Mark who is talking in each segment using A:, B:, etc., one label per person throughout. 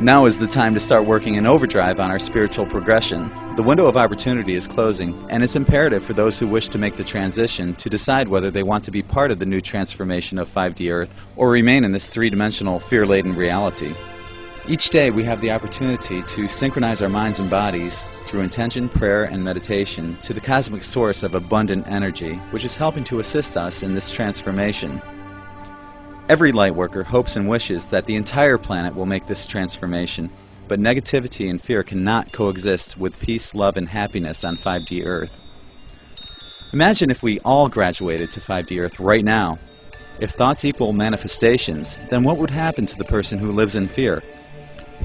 A: Now is the time to start working in overdrive on our spiritual progression. The window of opportunity is closing, and it's imperative for those who wish to make the transition to decide whether they want to be part of the new transformation of 5D Earth or remain in this three-dimensional, fear-laden reality. Each day we have the opportunity to synchronize our minds and bodies through intention, prayer, and meditation to the cosmic source of abundant energy, which is helping to assist us in this transformation. Every lightworker hopes and wishes that the entire planet will make this transformation, but negativity and fear cannot coexist with peace, love, and happiness on 5D Earth. Imagine if we all graduated to 5D Earth right now. If thoughts equal manifestations, then what would happen to the person who lives in fear?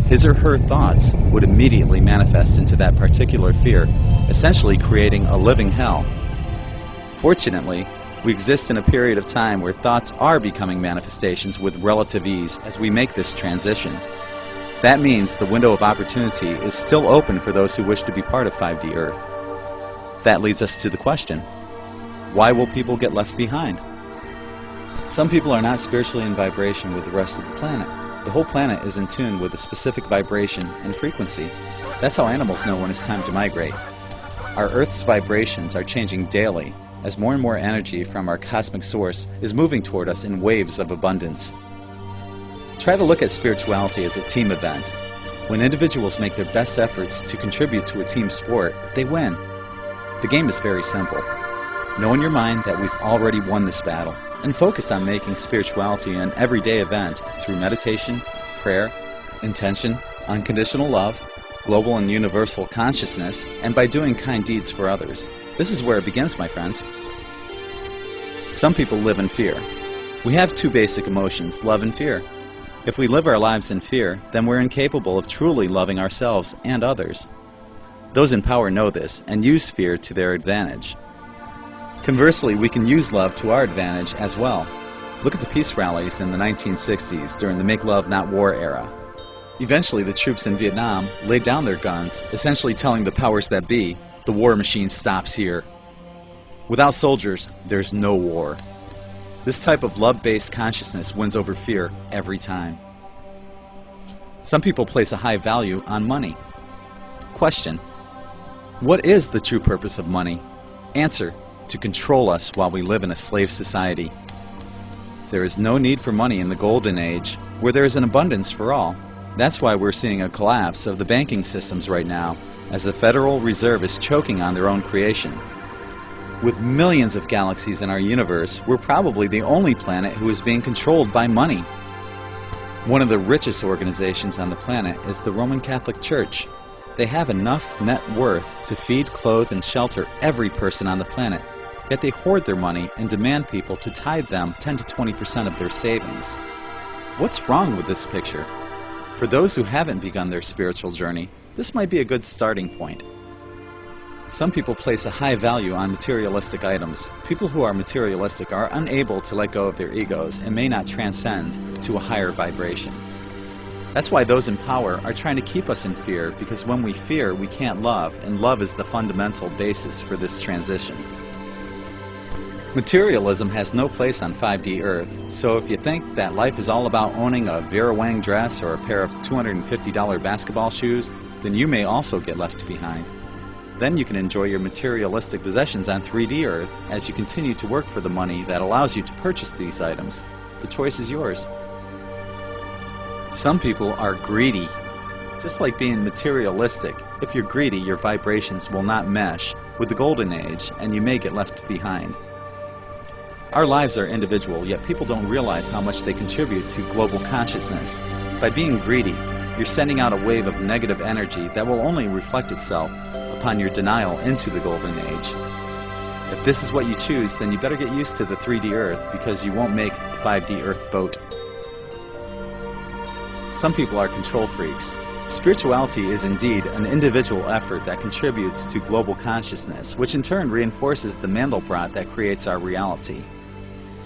A: His or her thoughts would immediately manifest into that particular fear, essentially creating a living hell. Fortunately, we exist in a period of time where thoughts are becoming manifestations with relative ease as we make this transition. That means the window of opportunity is still open for those who wish to be part of 5D Earth. That leads us to the question, why will people get left behind? Some people are not spiritually in vibration with the rest of the planet. The whole planet is in tune with a specific vibration and frequency. That's how animals know when it's time to migrate. Our Earth's vibrations are changing daily as more and more energy from our cosmic source is moving toward us in waves of abundance. Try to look at spirituality as a team event. When individuals make their best efforts to contribute to a team sport, they win. The game is very simple. Know in your mind that we've already won this battle, and focus on making spirituality an everyday event through meditation, prayer, intention, unconditional love, global and universal consciousness, and by doing kind deeds for others. This is where it begins, my friends. Some people live in fear. We have two basic emotions, love and fear. If we live our lives in fear, then we're incapable of truly loving ourselves and others. Those in power know this and use fear to their advantage. Conversely, we can use love to our advantage as well. Look at the peace rallies in the 1960s during the Make Love Not War era. Eventually, the troops in Vietnam laid down their guns, essentially telling the powers that be, the war machine stops here. Without soldiers, there's no war. This type of love-based consciousness wins over fear every time. Some people place a high value on money. Question: what is the true purpose of money? Answer: to control us while we live in a slave society. There is no need for money in the golden age, where there is an abundance for all. That's why we're seeing a collapse of the banking systems right now, as the Federal Reserve is choking on their own creation. With millions of galaxies in our universe, we're probably the only planet who is being controlled by money. One of the richest organizations on the planet is the Roman Catholic Church. They have enough net worth to feed, clothe, and shelter every person on the planet, yet they hoard their money and demand people to tithe them 10 to 20% of their savings. What's wrong with this picture? For those who haven't begun their spiritual journey, this might be a good starting point. Some people place a high value on materialistic items. People who are materialistic are unable to let go of their egos and may not transcend to a higher vibration. That's why those in power are trying to keep us in fear, because when we fear, we can't love, and love is the fundamental basis for this transition. Materialism has no place on 5D Earth, so if you think that life is all about owning a Vera Wang dress or a pair of $250 basketball shoes, then you may also get left behind. Then you can enjoy your materialistic possessions on 3D Earth as you continue to work for the money that allows you to purchase these items. The choice is yours. Some people are greedy. Just like being materialistic, if you're greedy, your vibrations will not mesh with the golden age and you may get left behind. Our lives are individual, yet people don't realize how much they contribute to global consciousness. By being greedy, you're sending out a wave of negative energy that will only reflect itself upon your denial into the golden age. If this is what you choose, then you better get used to the 3D Earth, because you won't make the 5D Earth boat. Some people are control freaks. Spirituality is indeed an individual effort that contributes to global consciousness, which in turn reinforces the Mandelbrot that creates our reality.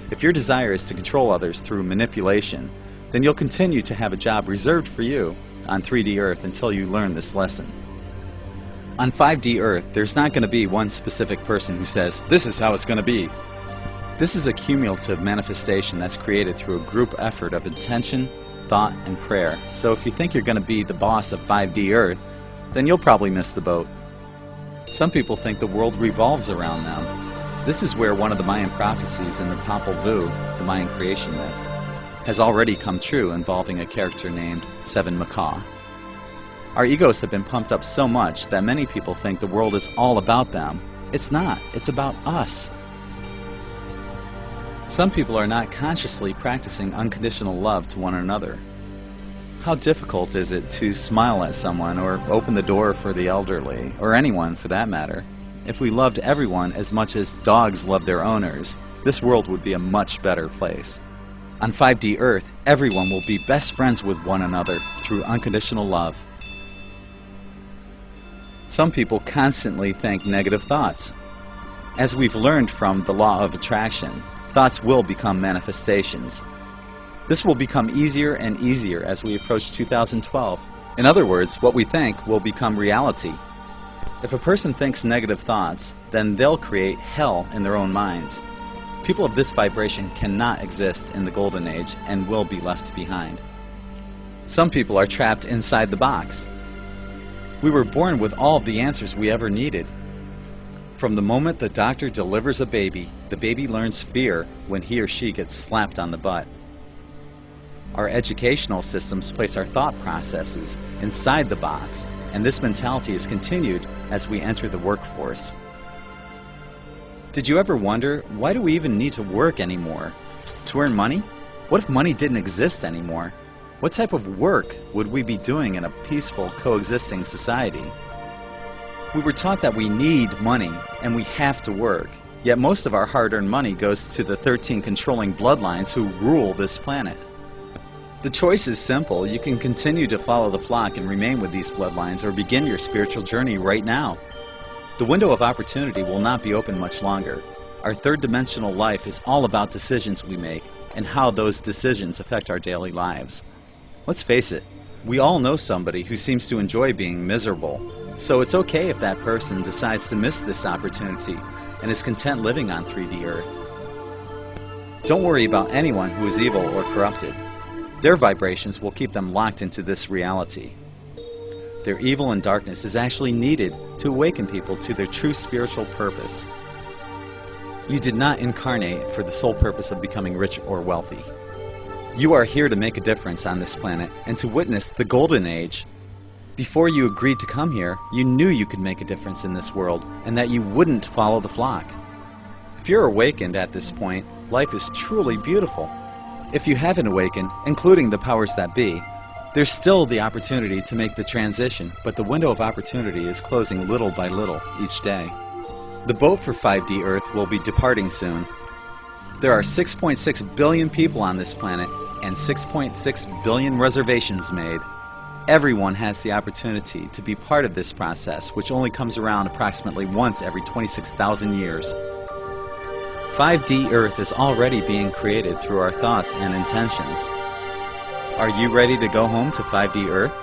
A: If your desire is to control others through manipulation, then you'll continue to have a job reserved for you on 3D Earth until you learn this lesson. On 5D Earth, there's not going to be one specific person who says, "This is how it's going to be." This is a cumulative manifestation that's created through a group effort of intention, thought and prayer, so if you think you're going to be the boss of 5D Earth, then you'll probably miss the boat. Some people think the world revolves around them. This is where one of the Mayan prophecies in the Popol Vuh, the Mayan creation myth, has already come true, involving a character named Seven Macaw. Our egos have been pumped up so much that many people think the world is all about them. It's not. It's about us. Some people are not consciously practicing unconditional love to one another. How difficult is it to smile at someone or open the door for the elderly, or anyone for that matter? If we loved everyone as much as dogs love their owners, this world would be a much better place. On 5D Earth, everyone will be best friends with one another through unconditional love. Some people constantly think negative thoughts. As we've learned from the law of attraction, thoughts will become manifestations. This will become easier and easier as we approach 2012. In other words, what we think will become reality. If a person thinks negative thoughts, then they'll create hell in their own minds. People of this vibration cannot exist in the Golden Age and will be left behind. Some people are trapped inside the box. We were born with all of the answers we ever needed. From the moment the doctor delivers a baby, the baby learns fear when he or she gets slapped on the butt. Our educational systems place our thought processes inside the box, and this mentality is continued as we enter the workforce. Did you ever wonder, why do we even need to work anymore? To earn money? What if money didn't exist anymore? What type of work would we be doing in a peaceful, coexisting society? We were taught that we need money and we have to work, yet most of our hard-earned money goes to the 13 controlling bloodlines who rule this planet. The choice is simple. You can continue to follow the flock and remain with these bloodlines, or begin your spiritual journey right now. The window of opportunity will not be open much longer. Our third-dimensional life is all about decisions we make and how those decisions affect our daily lives. Let's face it, we all know somebody who seems to enjoy being miserable, so it's okay if that person decides to miss this opportunity and is content living on 3D Earth. Don't worry about anyone who is evil or corrupted. Their vibrations will keep them locked into this reality. Their evil and darkness is actually needed to awaken people to their true spiritual purpose. You did not incarnate for the sole purpose of becoming rich or wealthy. You are here to make a difference on this planet and to witness the Golden Age. Before you agreed to come here, you knew you could make a difference in this world and that you wouldn't follow the flock. If you're awakened at this point, life is truly beautiful. If you haven't awakened, including the powers that be, there's still the opportunity to make the transition, but the window of opportunity is closing little by little each day. The boat for 5D Earth will be departing soon. There are 6.6 billion people on this planet and 6.6 billion reservations made. Everyone has the opportunity to be part of this process, which only comes around approximately once every 26,000 years. 5D Earth is already being created through our thoughts and intentions. Are you ready to go home to 5D Earth?